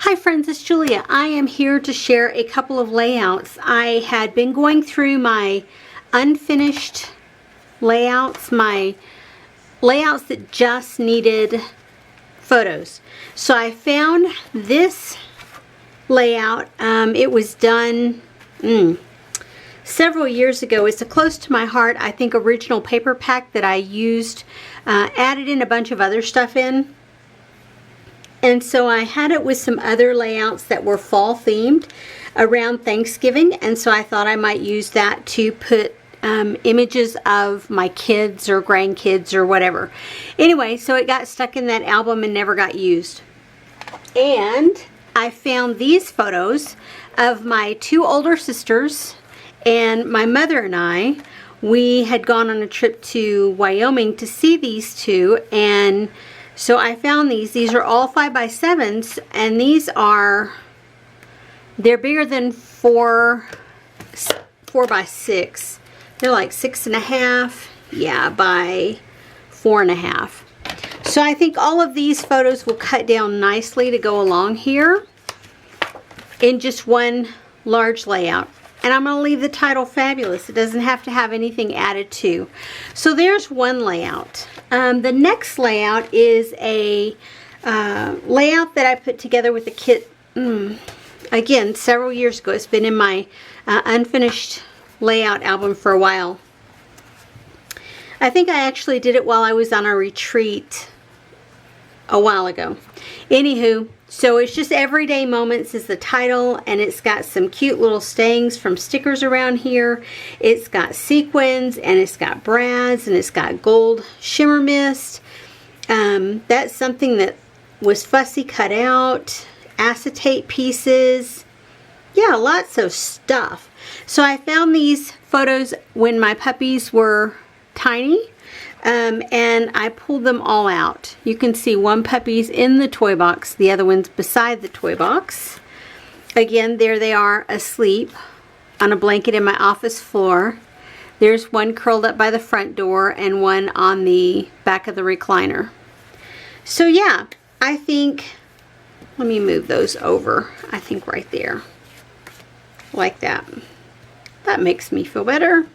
Hi friends, it's Julia. I am here to share a couple of layouts. I had been going through my unfinished layouts, my layouts that just needed photos. So I found this layout. It was done several years ago. It's a close to my heart, I think, original paper pack that I used, added in a bunch of other stuff in. And so I had it with some other layouts that were fall themed around Thanksgiving, and so I thought I might use that to put images of my kids or grandkids or whatever. Anyway, so it got stuck in that album and never got used. And I found these photos of my two older sisters and my mother and I. We had gone on a trip to Wyoming to see these two, and so I found these. These are all 5x7s, and these are, they're bigger than 4x6. They're like 6.5, yeah, by 4.5. So I think all of these photos will cut down nicely to go along here in just one large layout. And I'm going to leave the title Fabulous. It doesn't have to have anything added to. So there's one layout. The next layout is a layout that I put together with a kit, again, several years ago. It's been in my unfinished layout album for a while. I think I actually did it while I was on a retreat a while ago. Anywho, so it's just Everyday Moments is the title, and it's got some cute little stayings from stickers around here. It's got sequins, and it's got brads, and it's got gold shimmer mist. That's something that was fussy cut out, acetate pieces. Yeah, lots of stuff. So I found these photos when my puppies were tiny. And I pulled them all out. You can see one puppy's in the toy box, the other one's beside the toy box. Again, there they are asleep on a blanket in my office floor. There's one curled up by the front door and one on the back of the recliner. So yeah, I think, let me move those over, I think right there, like that. That makes me feel better.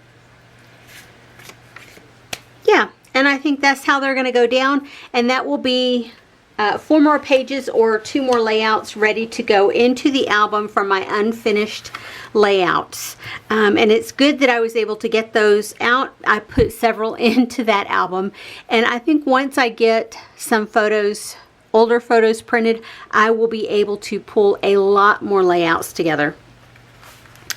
Yeah, and I think that's how they're going to go down, and that will be 4 more pages or 2 more layouts ready to go into the album from my unfinished layouts. And it's good that I was able to get those out. I put several into that album, and I think once I get some photos, older photos printed, I will be able to pull a lot more layouts together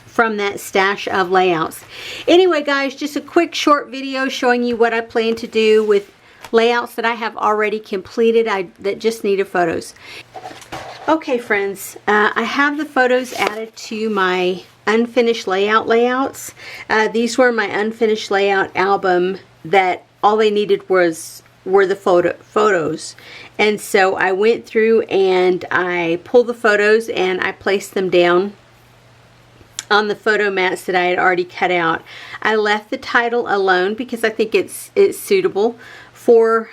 from that stash of layouts. Anyway guys, just a quick short video showing you what I plan to do with layouts that I have already completed that just needed photos. Okay friends, I have the photos added to my unfinished layouts. These were my unfinished layout album that all they needed were the photos. And so I went through and I pulled the photos and I placed them down on the photo mats that I had already cut out. I left the title alone because I think it's suitable for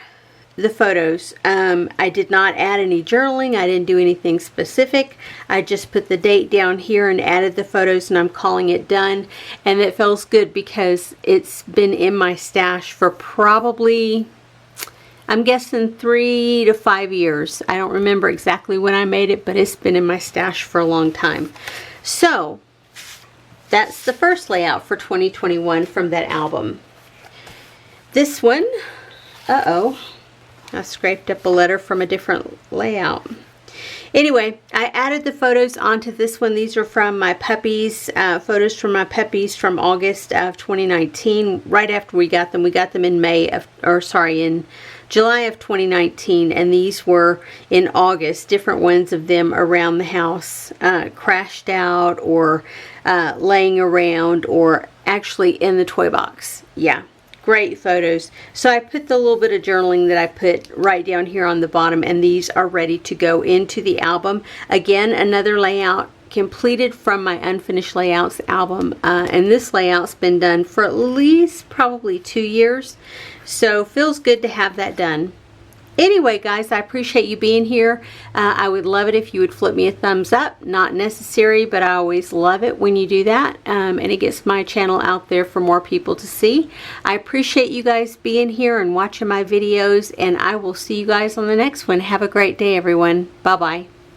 the photos. I did not add any journaling. I didn't do anything specific. I just put the date down here and added the photos, and I'm calling it done. And it feels good because it's been in my stash for probably, I'm guessing 3 to 5 years. I don't remember exactly when I made it, but it's been in my stash for a long time. So that's the first layout for 2021 from that album. This one, I scraped up a letter from a different layout. Anyway, I added the photos onto this one. These are from my puppies, photos from my puppies from August of 2019, right after we got them. We got them in in July of 2019, and these were in August, different ones of them around the house, crashed out or laying around or actually in the toy box. Yeah, great photos. So I put the little bit of journaling that I put right down here on the bottom, and these are ready to go into the album. Again, another layout completed from my unfinished layouts album, and this layout's been done for at least probably 2 years, so feels good to have that done. Anyway, guys, I appreciate you being here. I would love it if you would flip me a thumbs up. Not necessary, but I always love it when you do that. And it gets my channel out there for more people to see. I appreciate you guys being here and watching my videos, and I will see you guys on the next one. Have a great day, everyone. Bye-bye.